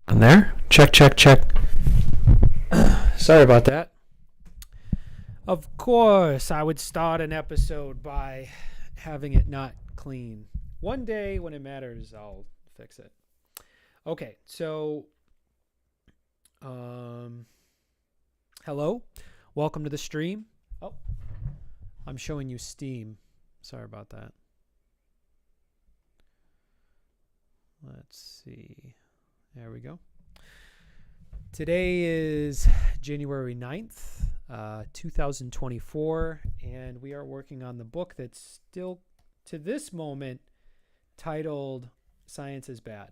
On there? Check, check, check. Sorry about that. Of course, I would start an episode by having it not clean. One day when it matters, I'll fix it. Okay, so hello. Welcome to the stream. Oh, I'm showing you Steam. Sorry about that. Let's see. There we go. Today is January 9th, 2024, and we are working on the book that's still, to this moment, titled Science is Bad.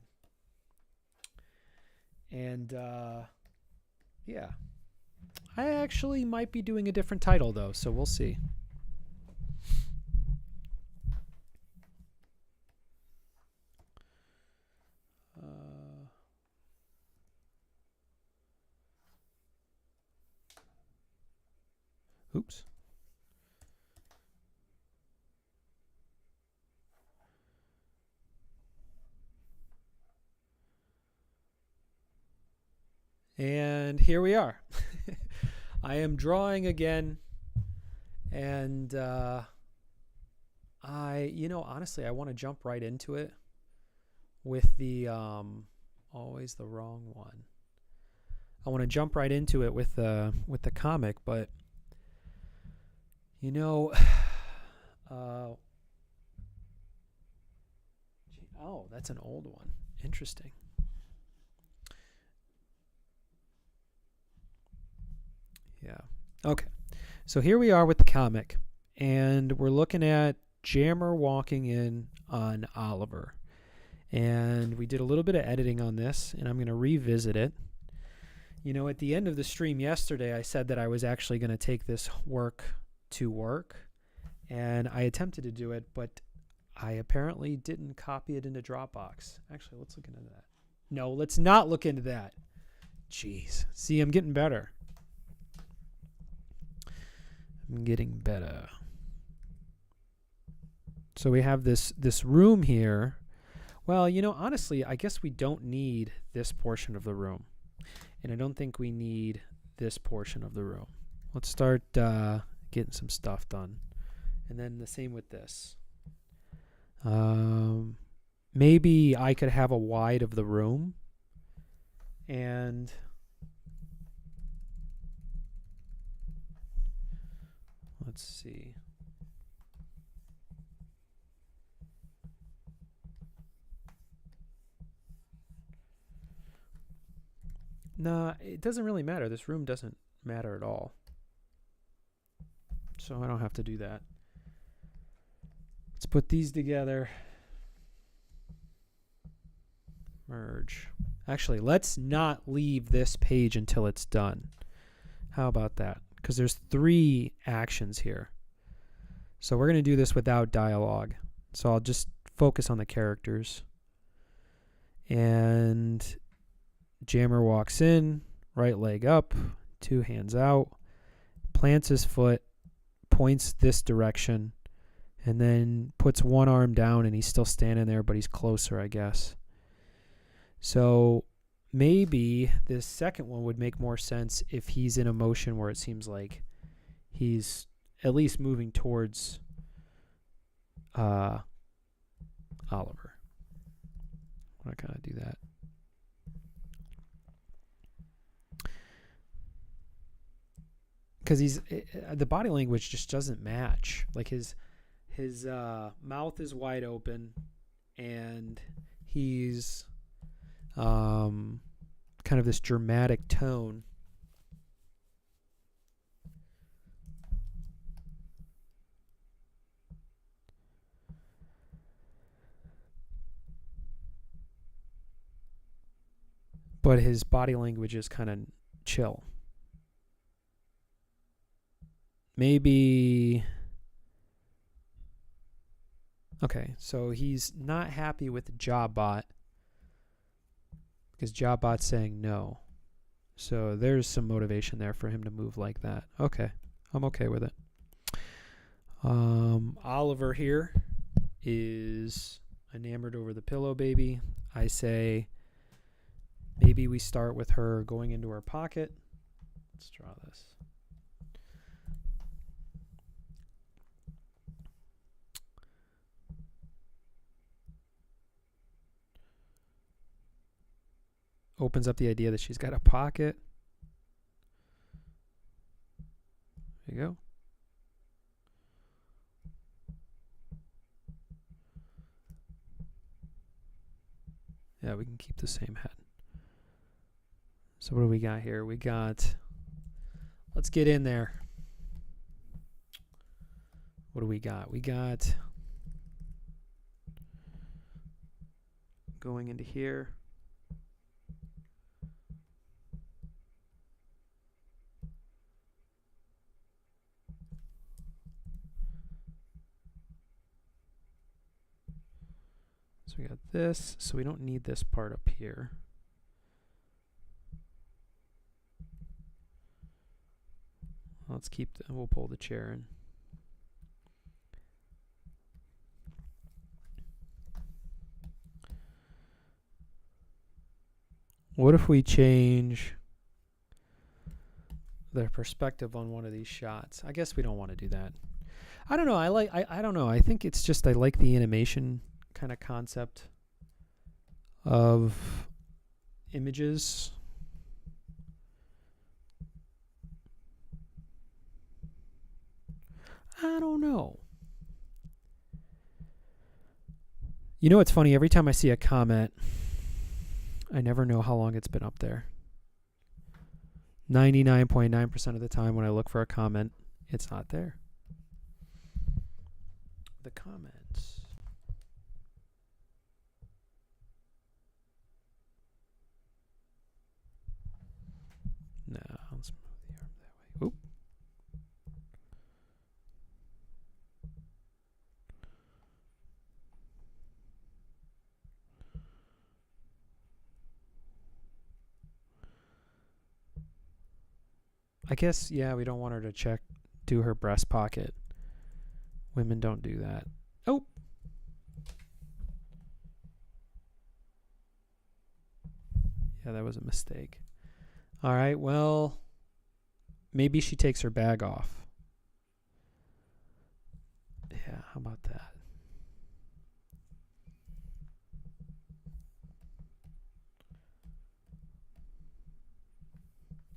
And, yeah. I actually might be doing a different title, though, so we'll see. Oops. And here we are. I am drawing again. And honestly, I want to jump right into it with the always the wrong one. I want to jump right into it with the comic, but oh, that's an old one. Interesting. Yeah. Okay. So here we are with the comic, and we're looking at Jammer walking in on Oliver. And we did a little bit of editing on this, and I'm going to revisit it. At the end of the stream yesterday, I said that I was actually going to take this work to work, and I attempted to do it, but I apparently didn't copy it into Dropbox. Actually, let's look into that. No, let's not look into that. Jeez. See, I'm getting better. I'm getting better. So we have this room here. Well, honestly, I guess we don't need this portion of the room. And I don't think we need this portion of the room. Let's start getting some stuff done. And then the same with this. Maybe I could have a wide of the room. And let's see. Nah, it doesn't really matter. This room doesn't matter at all. So I don't have to do that. Let's put these together. Merge. Actually, let's not leave this page until it's done. How about that? Because there's 3 actions here. So we're going to do this without dialogue. So I'll just focus on the characters. And Jammer walks in, right leg up, 2 hands out, plants his foot, points this direction, and then puts 1 arm down, and he's still standing there, but he's closer, I guess. So maybe this second one would make more sense if he's in a motion where it seems like he's at least moving towards Oliver. I'm not going to do that. Because the body language just doesn't match. Like his mouth is wide open, and he's kind of this dramatic tone. But his body language is kind of chill. Maybe. Okay, so he's not happy with JobBot because JobBot's saying no. So there's some motivation there for him to move like that. Okay, I'm okay with it. Oliver here is enamored over the pillow baby. I say, Maybe we start with her going into her pocket. Let's draw this. Opens up the idea that she's got a pocket. There you go. Yeah, we can keep the same head. So what do we got here? We got, let's get in there. What do we got? We got going into here. So we got this, so we don't need this part up here. Let's keep, we'll pull the chair in. What if we change the perspective on one of these shots? I guess we don't want to do that. I don't know. I don't know. I think it's just I like the animation kind of concept of images. I don't know. You know what's funny? Every time I see a comment, I never know how long it's been up there. 99.9% of the time when I look for a comment, it's not there. The comments. No, let's move the arm that way. Oop. I guess, yeah, we don't want her to do her breast pocket. Women don't do that. Oh. Yeah, that was a mistake. All right, well, maybe she takes her bag off. Yeah, how about that?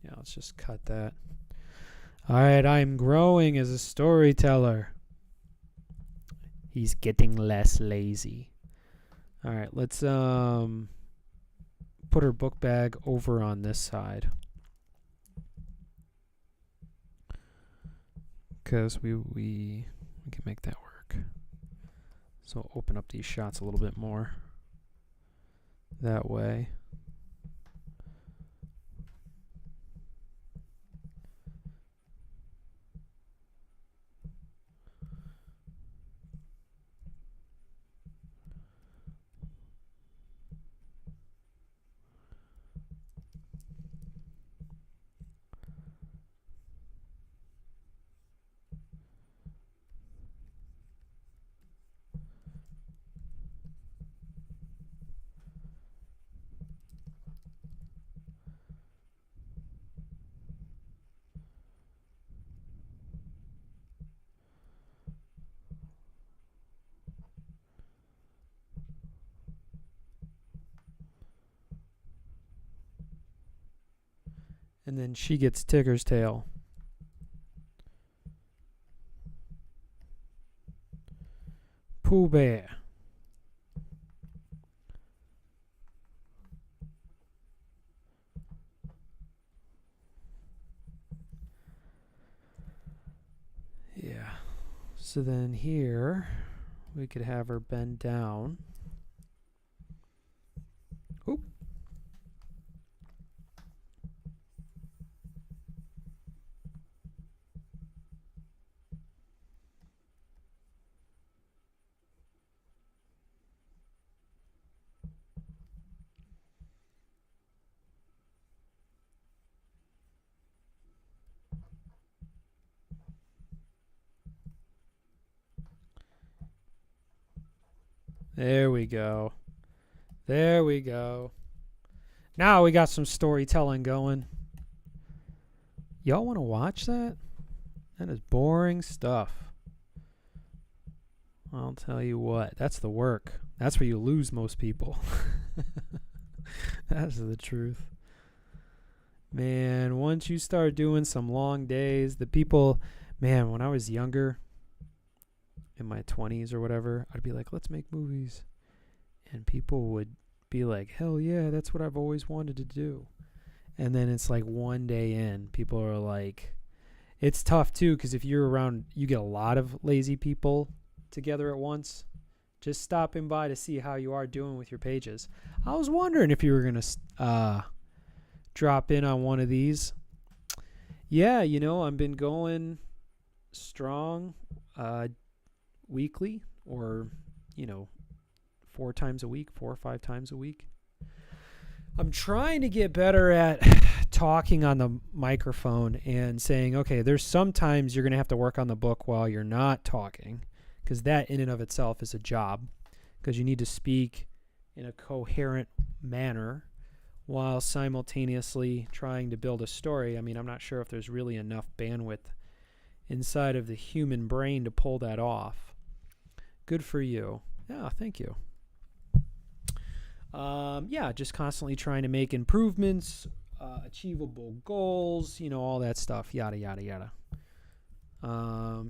Yeah, let's just cut that. All right, I'm growing as a storyteller. He's getting less lazy. All right, let's put her book bag over on this side. Because we can make that work. So open up these shots a little bit more. That way. And then she gets Tigger's tail. Pooh Bear. Yeah. So then here, we could have her bend down. Oop. There we go. There we go. Now we got some storytelling going. Y'all want to watch that? That is boring stuff. I'll tell you what. That's the work. That's where you lose most people. That's the truth. Man, once you start doing some long days, the people, man, when I was younger, in my 20s or whatever, I'd be like, let's make movies. And people would be like, hell yeah, that's what I've always wanted to do. And then it's like one day in, people are like, it's tough too, because if you're around, you get a lot of lazy people together at once, just stopping by to see how you are doing with your pages. I was wondering if you were going to drop in on one of these. Yeah, you know, I've been going strong weekly, or, you know, 4 times a week, 4 or 5 times a week. I'm trying to get better at talking on the microphone and saying, okay, there's sometimes you're going to have to work on the book while you're not talking, because that in and of itself is a job, because you need to speak in a coherent manner while simultaneously trying to build a story. I mean, I'm not sure if there's really enough bandwidth inside of the human brain to pull that off. Good for you. Yeah, thank you. Yeah, just constantly trying to make improvements, achievable goals, you know, all that stuff, yada, yada, yada.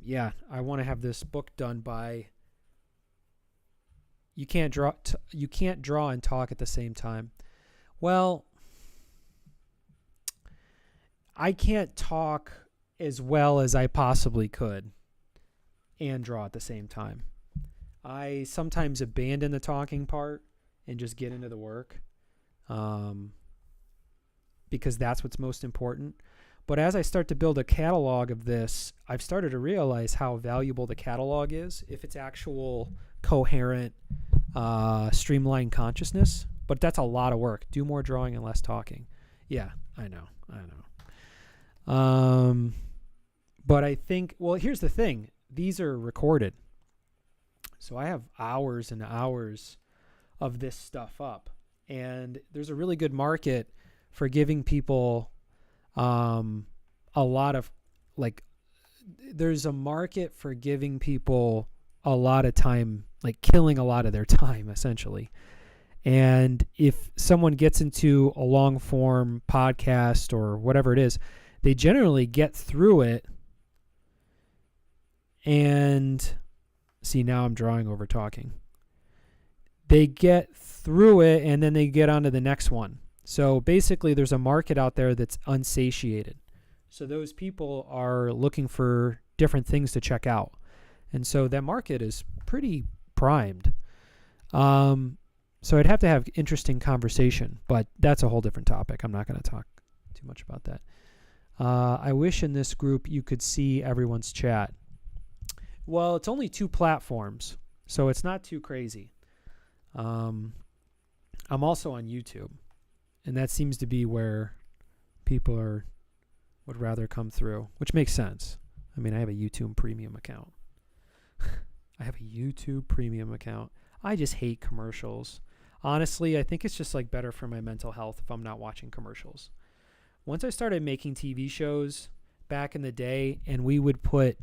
Yeah, I want to have this book done by, you can't draw and talk at the same time. Well, I can't talk as well as I possibly could and draw at the same time. I sometimes abandon the talking part and just get into the work, because that's what's most important. But as I start to build a catalog of this, I've started to realize how valuable the catalog is if it's actual coherent, streamlined consciousness. But that's a lot of work. Do more drawing and less talking. Yeah, I know. But I think, well, here's the thing. These are recorded. So I have hours and hours of this stuff up. And there's a really good market for giving people a lot of, like, there's a market for giving people a lot of time, like killing a lot of their time, essentially. And if someone gets into a long form podcast or whatever it is, they generally get through it. And see, now I'm drawing over talking. They get through it and then they get on to the next one. So basically there's a market out there that's unsatiated. So those people are looking for different things to check out. And so that market is pretty primed. So I'd have to have interesting conversation, but that's a whole different topic. I'm not going to talk too much about that. I wish in this group you could see everyone's chat. Well, it's only 2 platforms, so it's not too crazy. I'm also on YouTube, and that seems to be where people would rather come through, which makes sense. I mean, I have a YouTube premium account. I just hate commercials. Honestly, I think it's just like better for my mental health if I'm not watching commercials. Once I started making TV shows back in the day, and we would put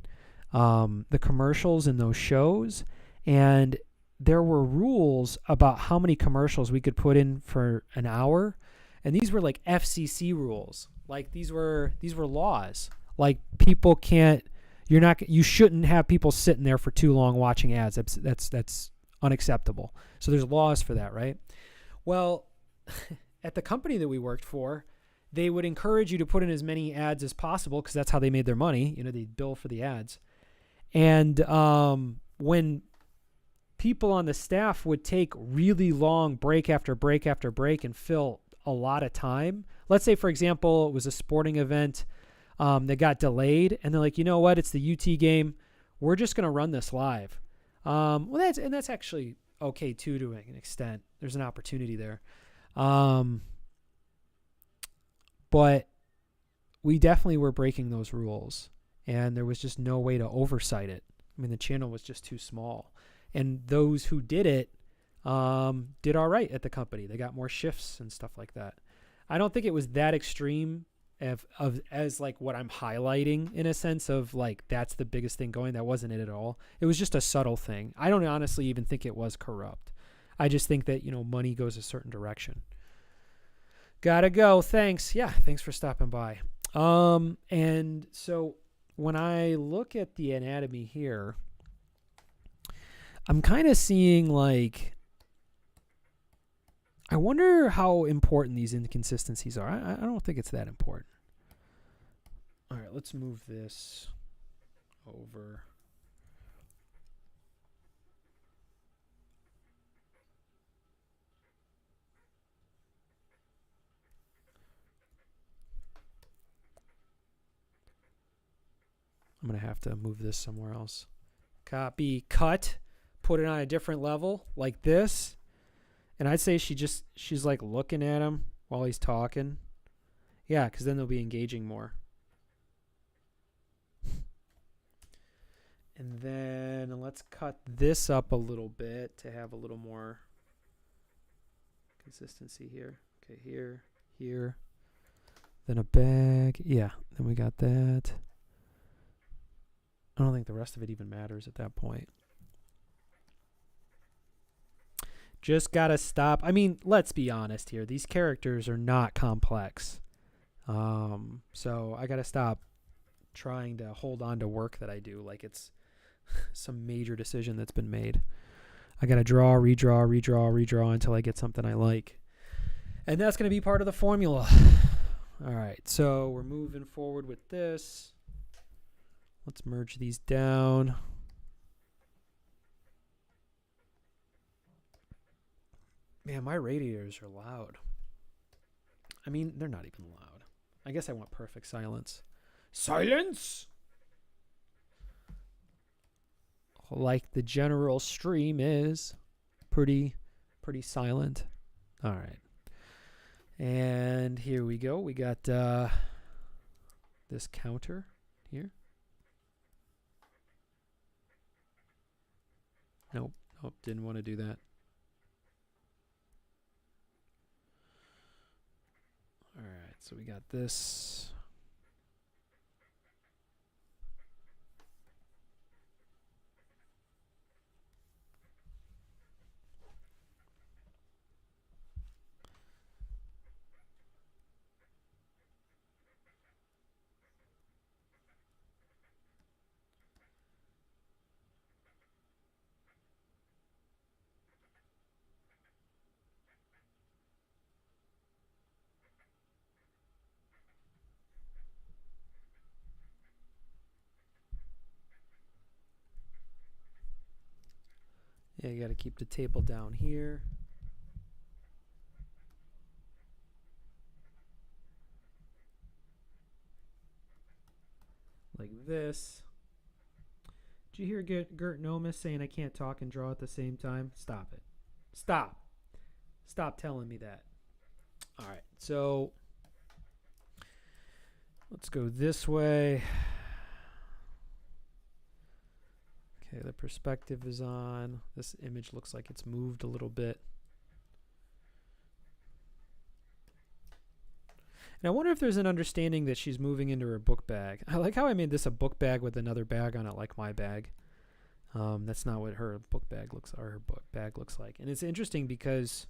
the commercials in those shows, and there were rules about how many commercials we could put in for an hour, and these were like FCC rules. Like these were laws. Like people can't, you shouldn't have people sitting there for too long watching ads. That's unacceptable. So there's laws for that, right? Well, at the company that we worked for, they would encourage you to put in as many ads as possible because that's how they made their money. You know, they'd bill for the ads. And when people on the staff would take really long break after break after break and fill a lot of time, let's say, for example, it was a sporting event that got delayed, and they're like, you know what, it's the UT game. We're just going to run this live. Well, that's actually okay too, to an extent. There's an opportunity there. But we definitely were breaking those rules, and there was just no way to oversight it. I mean, the channel was just too small, and those who did it did all right at the company. They got more shifts and stuff like that. I don't think it was that extreme as like what I'm highlighting, in a sense of like that's the biggest thing going. That wasn't it at all. It was just a subtle thing. I don't honestly even think it was corrupt. I just think that, money goes a certain direction. Gotta go. Thanks. Yeah, thanks for stopping by. And so when I look at the anatomy here, I'm kind of seeing like, I wonder how important these inconsistencies are. I don't think it's that important. All right, let's move this over. I'm going to have to move this somewhere else. Copy, cut, put it on a different level like this. And I'd say she's like looking at him while he's talking. Yeah, because then they'll be engaging more. And then let's cut this up a little bit to have a little more consistency here. Okay, here. Then a bag. Yeah, then we got that. I don't think the rest of it even matters at that point. Just gotta stop. I mean, let's be honest here. These characters are not complex. So I gotta stop trying to hold on to work that I do like it's some major decision that's been made. I gotta redraw until I get something I like. And that's gonna be part of the formula. All right, so we're moving forward with this. Let's merge these down. Man, my radiators are loud. I mean, they're not even loud. I guess I want perfect silence. Silence! Like the general stream is pretty silent. All right. And here we go. We got this counter here. Nope, didn't want to do that. All right, so we got this. Yeah, you got to keep the table down here. Like this. Did you hear Gert Nomis saying I can't talk and draw at the same time? Stop it. Stop. Stop telling me that. All right, so let's go this way. Okay, the perspective is on. This image looks like it's moved a little bit. And I wonder if there's an understanding that she's moving into her book bag. I like how I made this a book bag with another bag on it, like my bag. That's not what her book bag looks, or her book bag looks like. And it's interesting because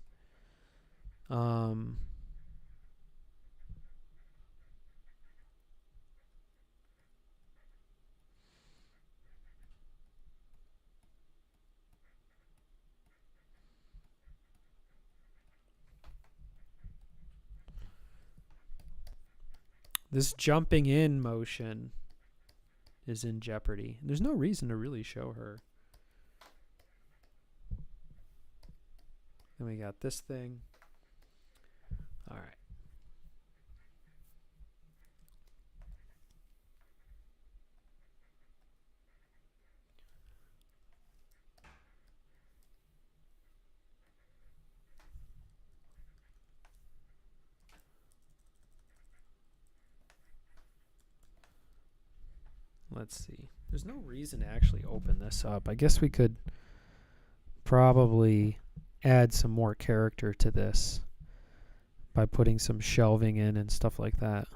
this jumping in motion is in jeopardy. There's no reason to really show her. Then we got this thing. All right. Let's see. There's no reason to actually open this up. I guess we could probably add some more character to this by putting some shelving in and stuff like that.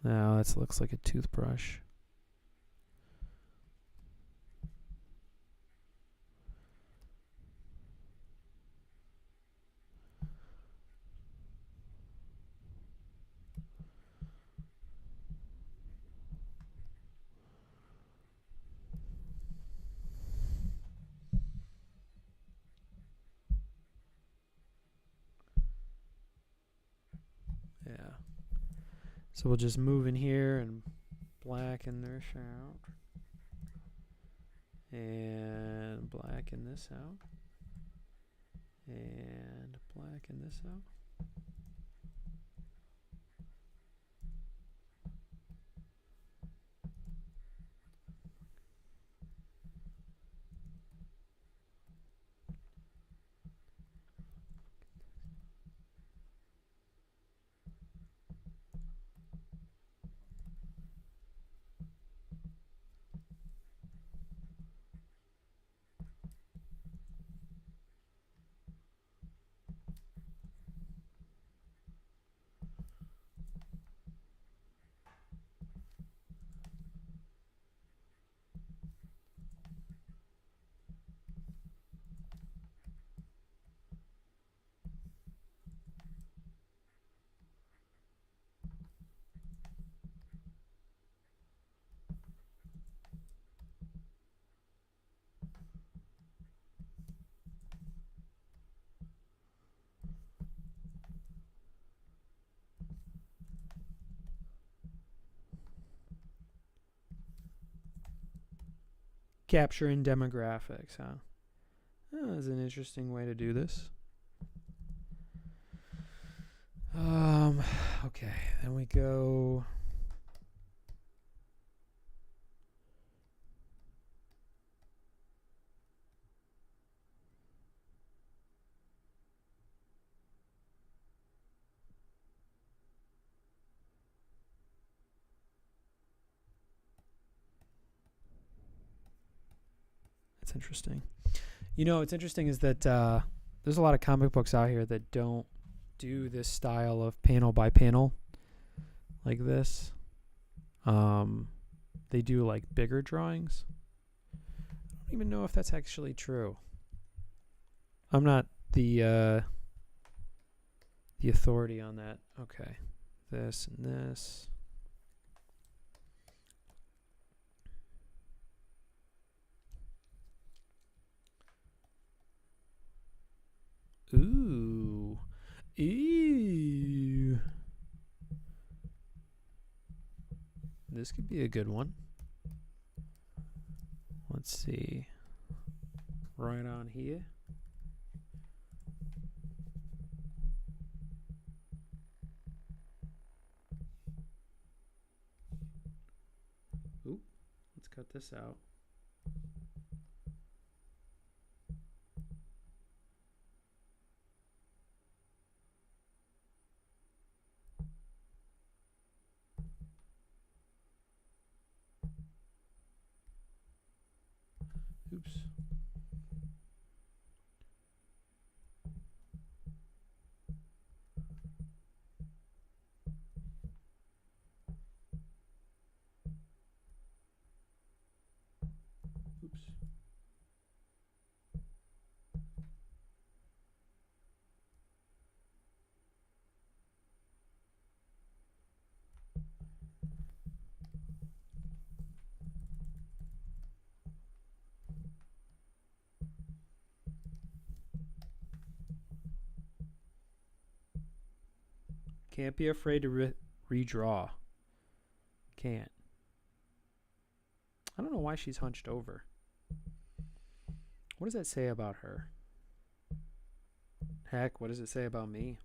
Now that looks like a toothbrush. Yeah. So we'll just move in here and blacken this out. And blacken this out. And blacken this out. Capturing demographics, huh? Oh, that's an interesting way to do this. Okay, then we go. That's interesting. You know, what's interesting is that there's a lot of comic books out here that don't do this style of panel by panel like this. They do like bigger drawings. I don't even know if that's actually true. I'm not the authority on that. Okay, this and this. Ooh. Ew. This could be a good one. Let's see. Right on here. Ooh. Let's cut this out. Oops. Oops. Can't be afraid to redraw. Can't. I don't know why she's hunched over. What does that say about her? Heck, what does it say about me?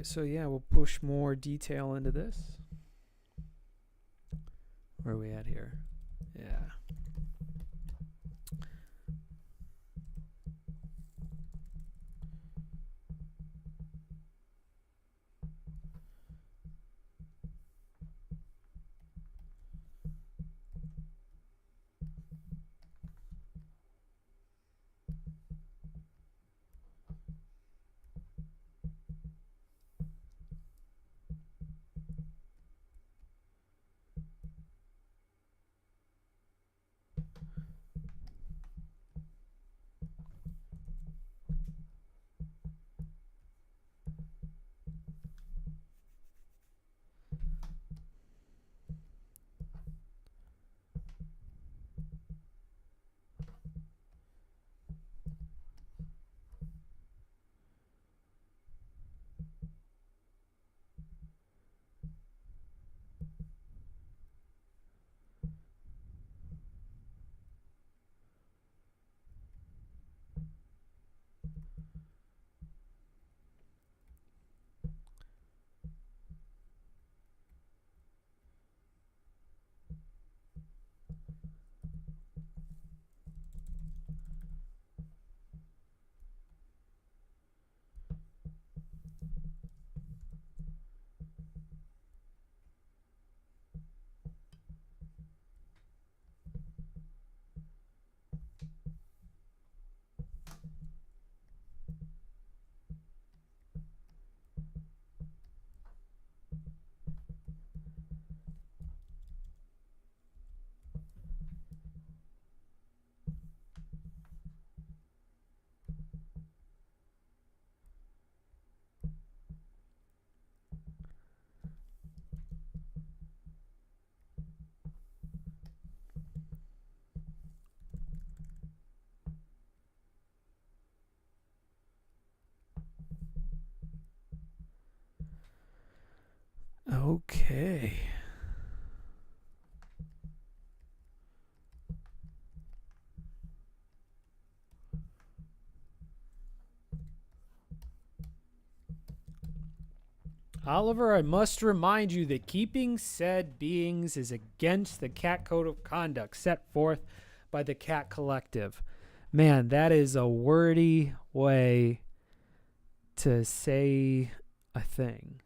so yeah, we'll push more detail into this. Where are we at here? Yeah. Okay. Oliver, I must remind you that keeping said beings is against the cat code of conduct set forth by the Cat Collective. Man, that is a wordy way to say a thing.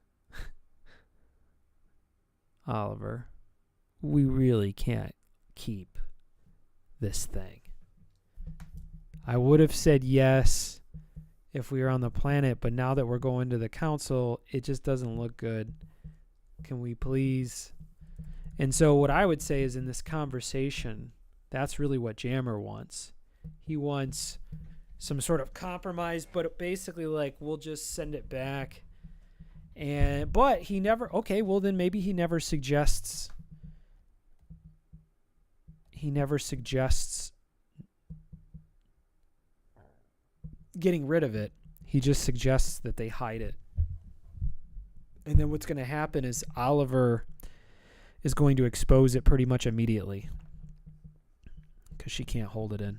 Oliver, we really can't keep this thing. I would have said yes if we were on the planet, but now that we're going to the council, it just doesn't look good. Can we please? And so what I would say is, in this conversation, that's really what Jammer wants. He wants some sort of compromise, but basically like, we'll just send it back. But he never, okay, well then maybe he never suggests getting rid of it. He just suggests that they hide it. And then what's going to happen is Oliver is going to expose it pretty much immediately because she can't hold it in.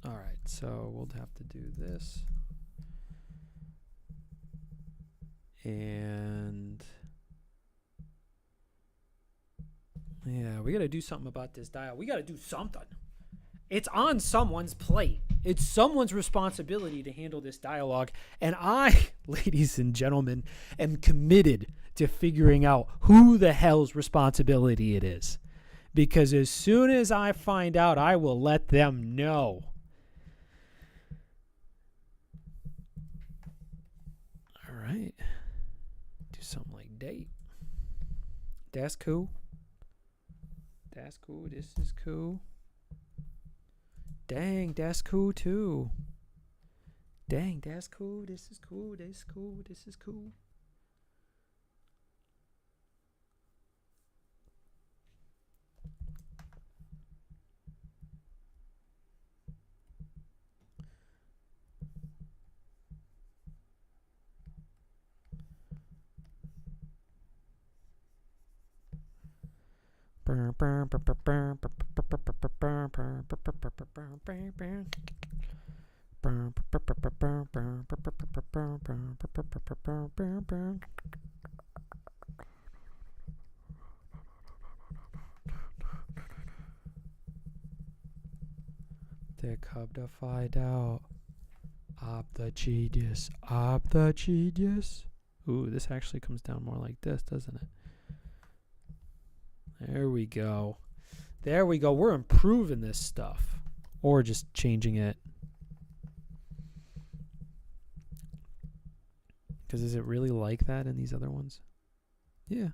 All right, so we'll have to do this. And yeah, we got to do something about this dial. We got to do something. It's on someone's plate. It's someone's responsibility to handle this dialogue. And I, ladies and gentlemen, am committed to figuring out who the hell's responsibility it is. Because as soon as I find out, I will let them know. something like date. That's cool. That's cool. This is cool. Dang, that's cool too. Dang, that's cool. This is cool. This is cool. This is cool. Der kommt der find out. Ob the genius. Ob the genius. Ooh, this actually comes down more like this, doesn't it? There we go. There we go. We're improving this stuff. Or just changing it. Because is it really like that in these other ones? Yeah.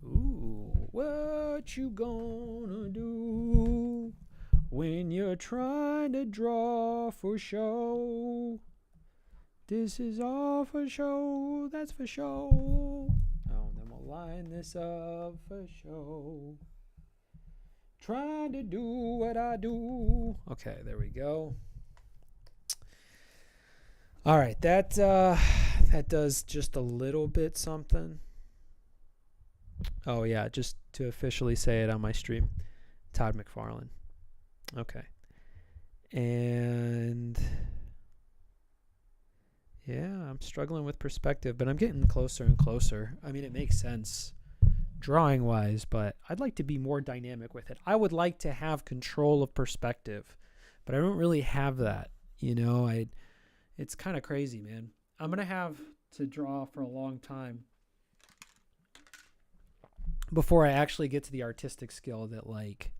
Ooh, what you gonna do when you're trying to draw for show? This is all for show, that's for show. Oh, then we'll line this up for show. Trying to do what I do. Okay, there we go. All right, that does just a little bit something. Oh, yeah, just to officially say it on my stream. Todd McFarlane. Okay. And yeah, I'm struggling with perspective, but I'm getting closer and closer. I mean, it makes sense drawing-wise, but I'd like to be more dynamic with it. I would like to have control of perspective, but I don't really have that. You know, it's kind of crazy, man. I'm going to have to draw for a long time before I actually get to the artistic skill that like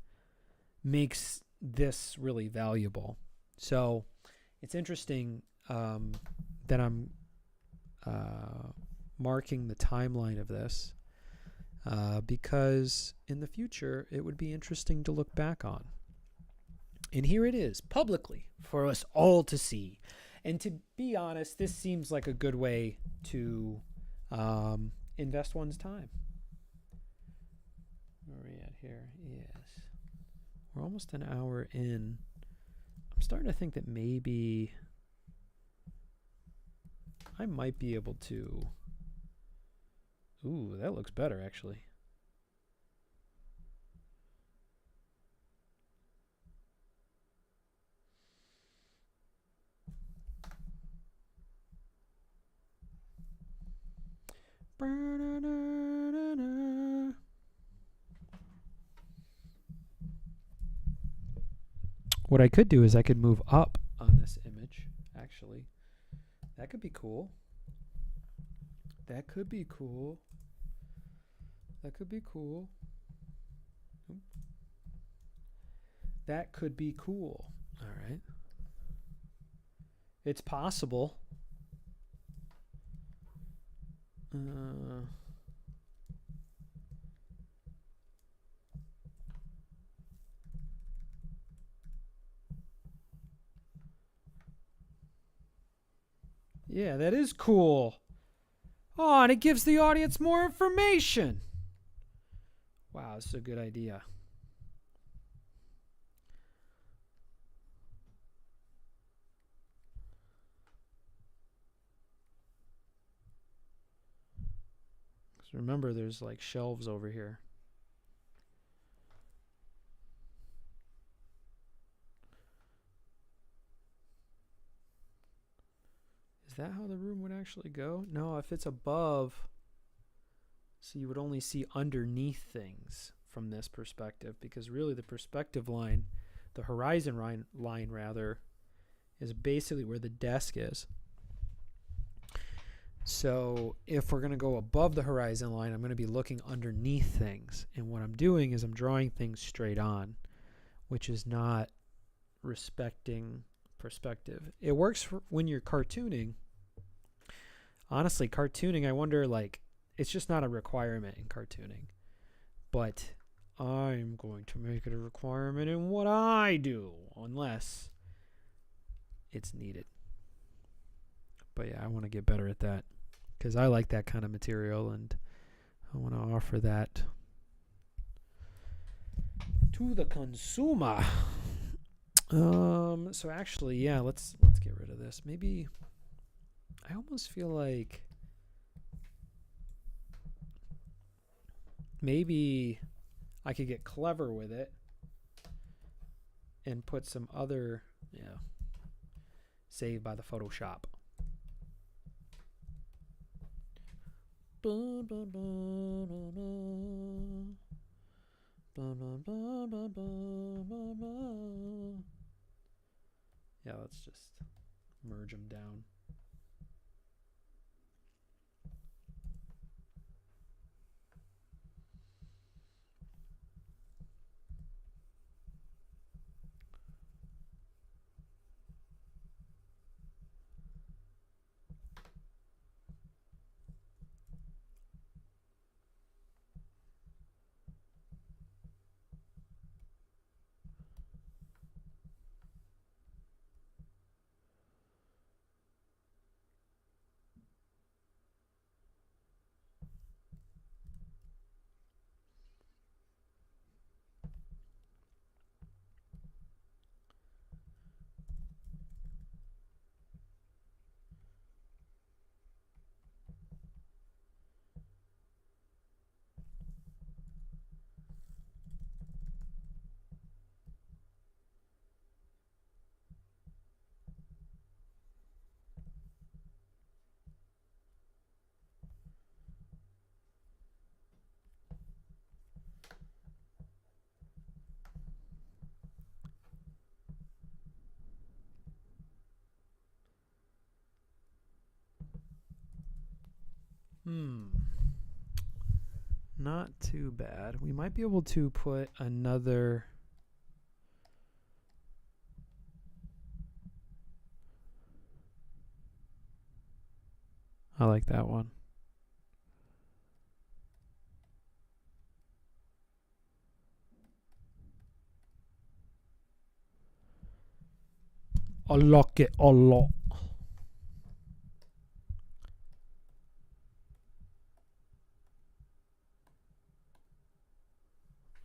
makes this really valuable. So it's interesting that I'm marking the timeline of this because in the future it would be interesting to look back on. And here it is publicly for us all to see. And to be honest, this seems like a good way to invest one's time. Where are we at here? Yes. We're almost an hour in. I'm starting to think that maybe I might be able to. Ooh, that looks better, actually. What I could do is I could move up on this image, actually. That could be cool. That could be cool. That could be cool. That could be cool. All right. It's possible. Yeah, that is cool. Oh, and it gives the audience more information. Wow, this is a good idea. So remember, there's like shelves over here. that how the room would actually go? No, if it's above, so you would only see underneath things from this perspective, because really the perspective line, the horizon line rather, is basically where the desk is. So if we're going to go above the horizon line, I'm going to be looking underneath things. And what I'm doing is I'm drawing things straight on, which is not respecting perspective. It works for when you're cartooning. Honestly, cartooning, I wonder, like, it's just not a requirement in cartooning. But I'm going to make it a requirement in what I do, unless it's needed. But yeah, I want to get better at that, because I like that kind of material, and I want to offer that to the consumer. So actually, yeah, let's get rid of this. Maybe I almost feel like maybe I could get clever with it and put some other, saved by the Photoshop. Yeah, let's just merge them down. Not too bad. We might be able to put another. I like that one. I like it a lot.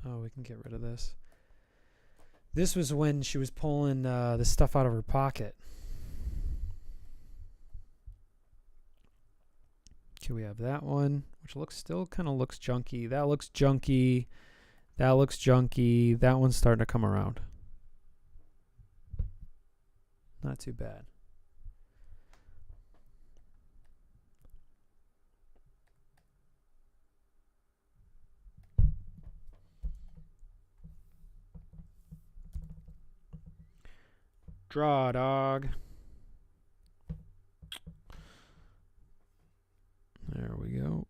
Oh, we can get rid of this. This was when she was pulling the stuff out of her pocket. Okay, we have that one, which still kind of looks junky. That looks junky. That looks junky. That one's starting to come around. Not too bad. Draw, dog. There we go.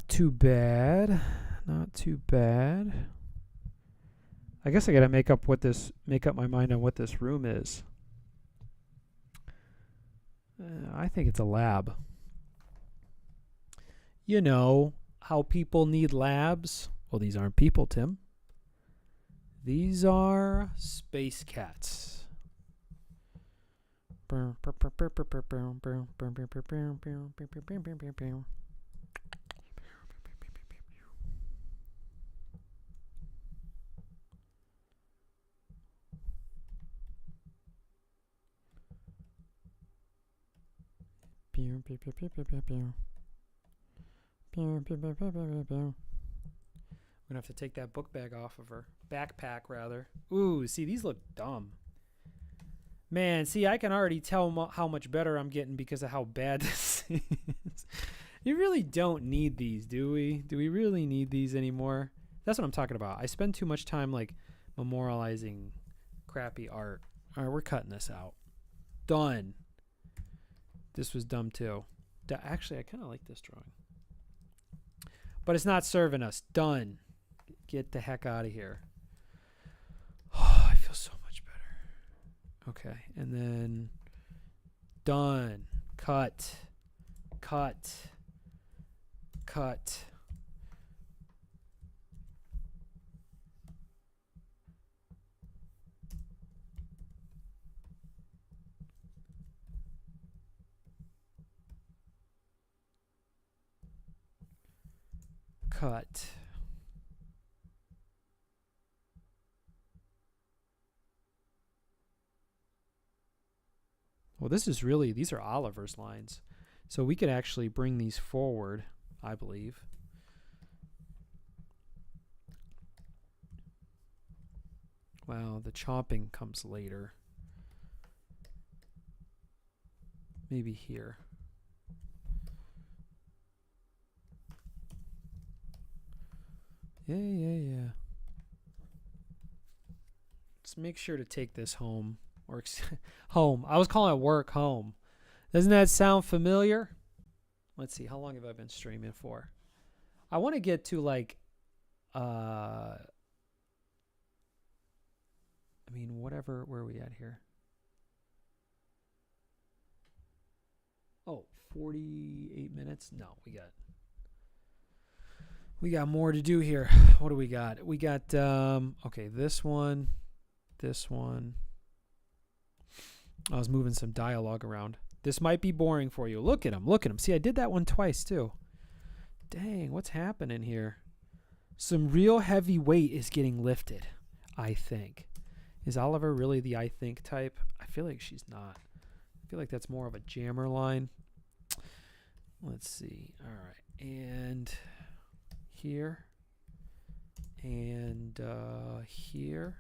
Not too bad. Not too bad. I guess I gotta make up my mind on what this room is. I think it's a lab. You know how people need labs? Well, these aren't people, Tim. These are space cats. We're gonna have to take that book bag off of her. Backpack, rather. Ooh, see, these look dumb. Man, see, I can already tell how much better I'm getting because of how bad this is. You really don't need these, do we? Do we really need these anymore? That's what I'm talking about. I spend too much time, like, memorializing crappy art. All right, we're cutting this out. Done. This was dumb, too. Actually, I kind of like this drawing. But it's not serving us. Done. Get the heck out of here. Oh, I feel so much better. Okay, and then done. Cut. Cut. Cut. Cut. Well, these are Oliver's lines. So we could actually bring these forward, I believe. Wow, the chomping comes later. Maybe here. Yeah. Let's make sure to take this home. Or home. I was calling it work home. Doesn't that sound familiar? Let's see. How long have I been streaming for? I want to get to like, where are we at here? Oh, 48 minutes? No, we got more to do here. What do we got? We got, okay, this one. I was moving some dialogue around. This might be boring for you. Look at him. See, I did that one twice too. Dang, what's happening here? Some real heavy weight is getting lifted, I think. Is Oliver really the I think type? I feel like she's not. I feel like that's more of a jammer line. Let's see. All right. And here. And here.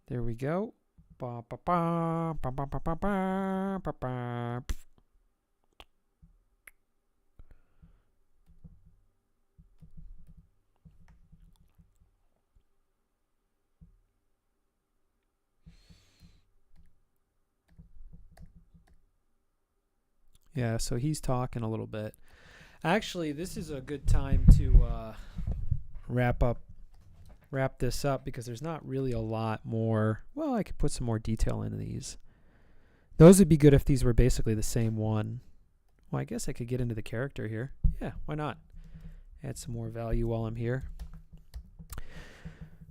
There we go. Ba, ba, ba, ba, ba, ba, ba, ba, ba, ba. Yeah, so he's talking a little bit. Actually, this is a good time to wrap this up because there's not really a lot more. Well, I could put some more detail into these. Those would be good if these were basically the same one. Well, I guess I could get into the character here. Yeah, why not? Add some more value while I'm here.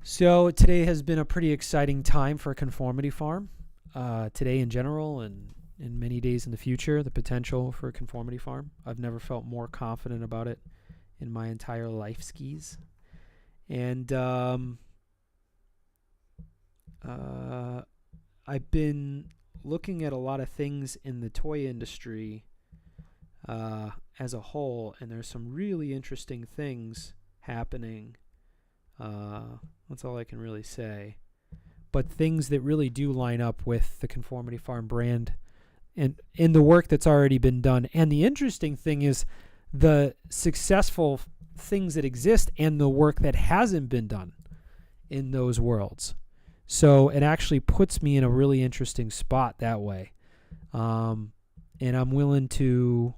So today has been a pretty exciting time for Conformity Farm. Today in general and in many days in the future, the potential for Conformity Farm. I've never felt more confident about it in my entire life skis. And I've been looking at a lot of things in the toy industry as a whole, and there's some really interesting things happening. That's all I can really say. But things that really do line up with the Conformity Farm brand and in the work that's already been done. And the interesting thing is the successful things that exist and the work that hasn't been done in those worlds. So it actually puts me in a really interesting spot that way. And I'm willing to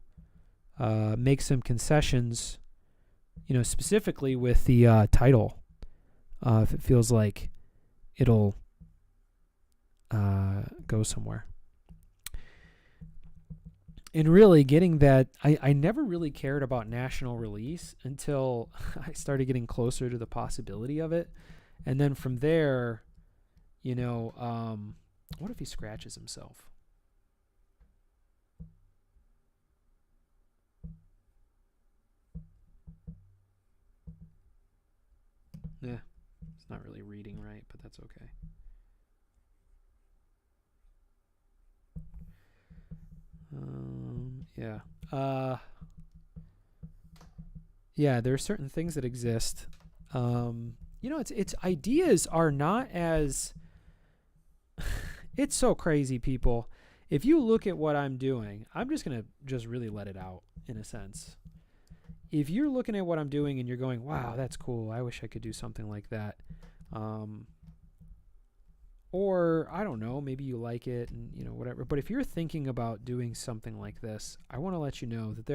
make some concessions, specifically with the title. If it feels like it'll go somewhere. And really getting that, I never really cared about national release until I started getting closer to the possibility of it. And then from there, what if he scratches himself? Yeah, it's not really reading right, but that's okay. Yeah. Yeah, there are certain things that exist. It's ideas are not as it's so crazy, people. If you look at what I'm doing, I'm just going to just really let it out in a sense. If you're looking at what I'm doing and you're going, wow, that's cool. I wish I could do something like that. Or I don't know, maybe you like it and whatever. But if you're thinking about doing something like this, I want to let you know that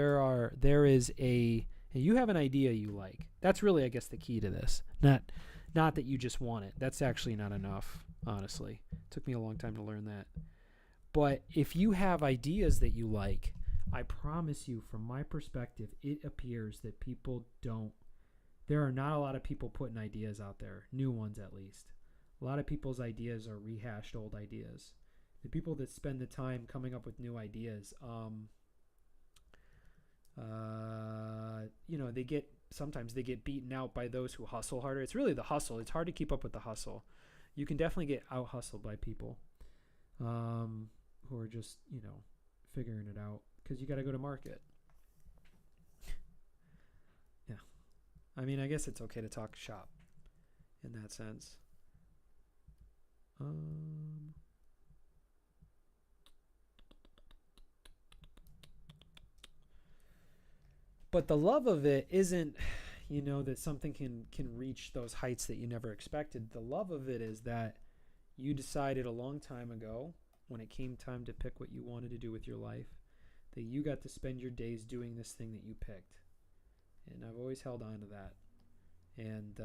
you have an idea you like. That's really, I guess, the key to this. Not that you just want it. That's actually not enough, honestly. It took me a long time to learn that. But if you have ideas that you like, I promise you, from my perspective, it appears that people don't. There are not a lot of people putting ideas out there, new ones at least. A lot of people's ideas are rehashed old ideas. The people that spend the time coming up with new ideas, sometimes they get beaten out by those who hustle harder. It's really the hustle. It's hard to keep up with the hustle. You can definitely get out hustled by people who are just, figuring it out because you got to go to market. Yeah. I mean, I guess it's okay to talk shop in that sense. But the love of it isn't, that something can reach those heights that you never expected. The love of it is that you decided a long time ago, when it came time to pick what you wanted to do with your life, that you got to spend your days doing this thing that you picked. And I've always held on to that. And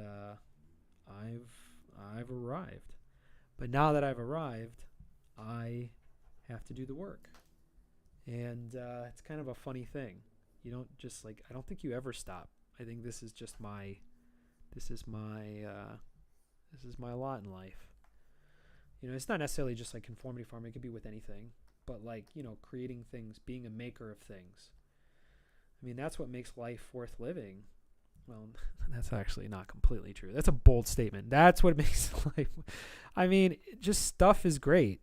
I've arrived. But now that I've arrived, I have to do the work. And it's kind of a funny thing. You don't just I don't think you ever stop. I think this is my lot in life. It's not necessarily just like Conformity Farm. It could be with anything, but creating things, being a maker of things. I mean, that's what makes life worth living. Well, that's actually not completely true. That's a bold statement. That's what makes life. I mean, just stuff is great.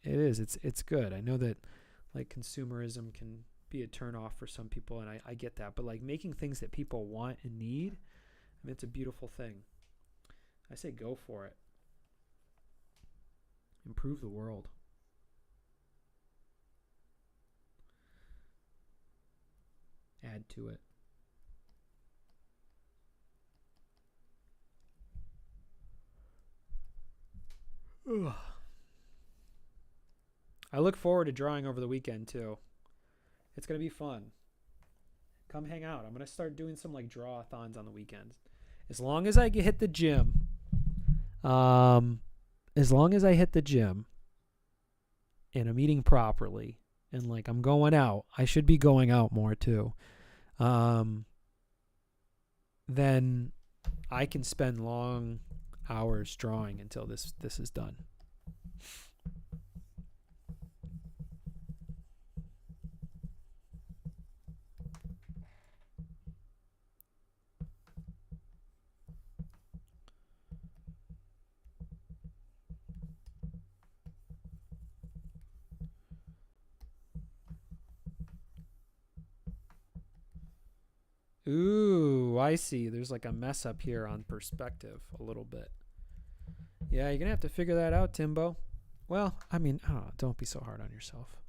It is. It's good. I know that consumerism can be a turnoff for some people, and I get that. But making things that people want and need, I mean, it's a beautiful thing. I say go for it. Improve the world. Add to it. Ugh. I look forward to drawing over the weekend too. It's going to be fun. Come hang out. I'm going to start doing some draw-a-thons on the weekends. As long as I hit the gym. As long as I hit the gym and I'm eating properly and I'm going out. I should be going out more too. Then I can spend long hours drawing until this is done. Ooh, I see. There's a mess up here on perspective a little bit. Yeah, you're going to have to figure that out, Timbo. Well, I mean, don't be so hard on yourself.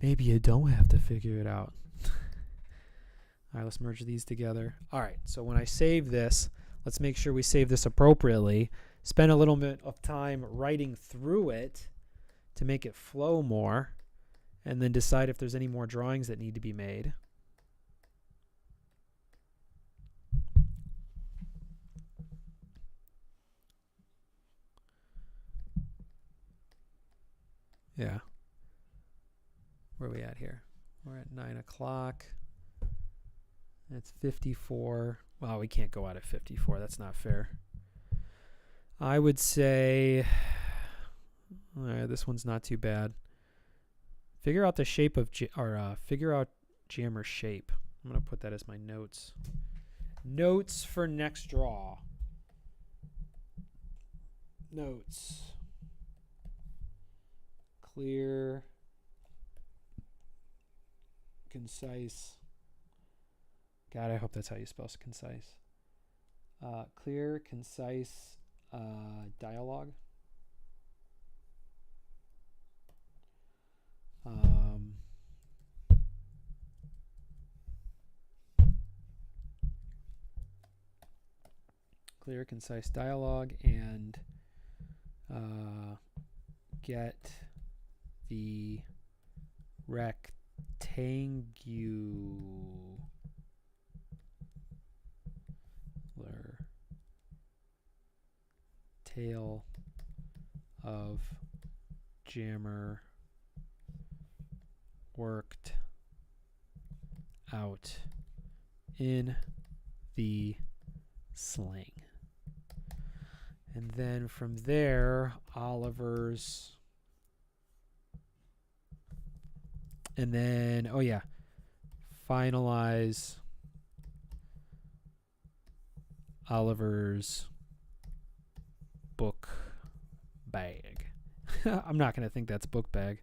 Maybe you don't have to figure it out. All right, let's merge these together. All right, so when I save this, let's make sure we save this appropriately. Spend a little bit of time writing through it to make it flow more, and then decide if there's any more drawings that need to be made. Yeah. Where are we at here? We're at 9 o'clock. It's 54. Well, we can't go out at 54. That's not fair. I would say this one's not too bad. Figure out the shape of figure out jammer shape. I'm going to put that as my notes. Notes for next draw. Notes. Clear, concise. God, I hope that's how you spell concise. Clear, concise dialogue. Clear, concise dialogue, and get the rectangular tail of jammer worked out in the sling. And then from there, Oliver's. And then, oh yeah, finalize Oliver's book bag. I'm not going to think that's book bag.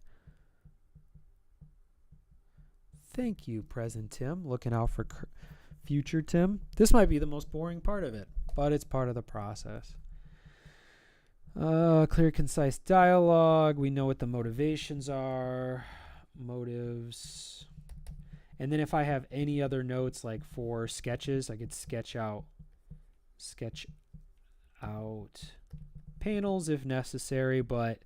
Thank you, present Tim. Looking out for future Tim. This might be the most boring part of it, but it's part of the process. Clear, concise dialogue. We know what the motivations are. Motives. And then if I have any other notes, like for sketches, I could sketch out panels if necessary, but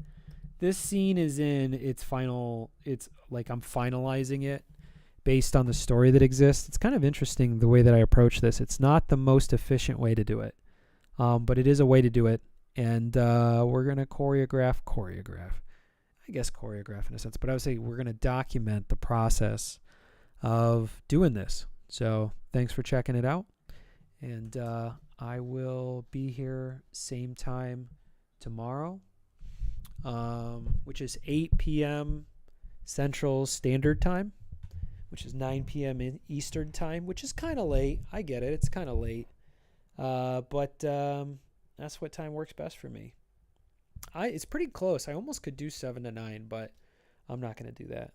this scene is in its final, it's like I'm finalizing it based on the story that exists. It's kind of interesting the way that I approach this. It's not the most efficient way to do it, but it is a way to do it. And we're going to choreograph in a sense, but I would say we're going to document the process of doing this. So thanks for checking it out. And I will be here same time tomorrow, which is 8 p.m. Central Standard Time, which is 9 p.m. in Eastern Time, which is kind of late. I get it. It's kind of late. But that's what time works best for me. It's pretty close. I almost could do 7 to 9, but I'm not going to do that.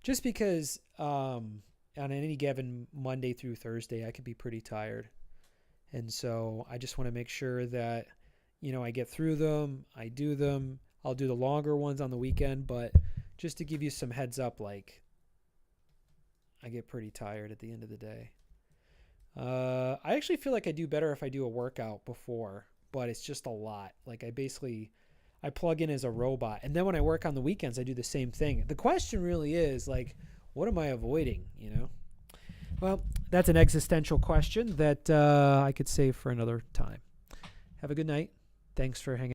Just because on any given Monday through Thursday, I could be pretty tired. And so I just want to make sure that, I get through them. I do them. I'll do the longer ones on the weekend, but just to give you some heads up, like, I get pretty tired at the end of the day. I actually feel like I do better if I do a workout before, but it's just a lot. Like I plug in as a robot. And then when I work on the weekends, I do the same thing. The question really is, like, what am I avoiding, Well, that's an existential question that I could save for another time. Have a good night. Thanks for hanging out.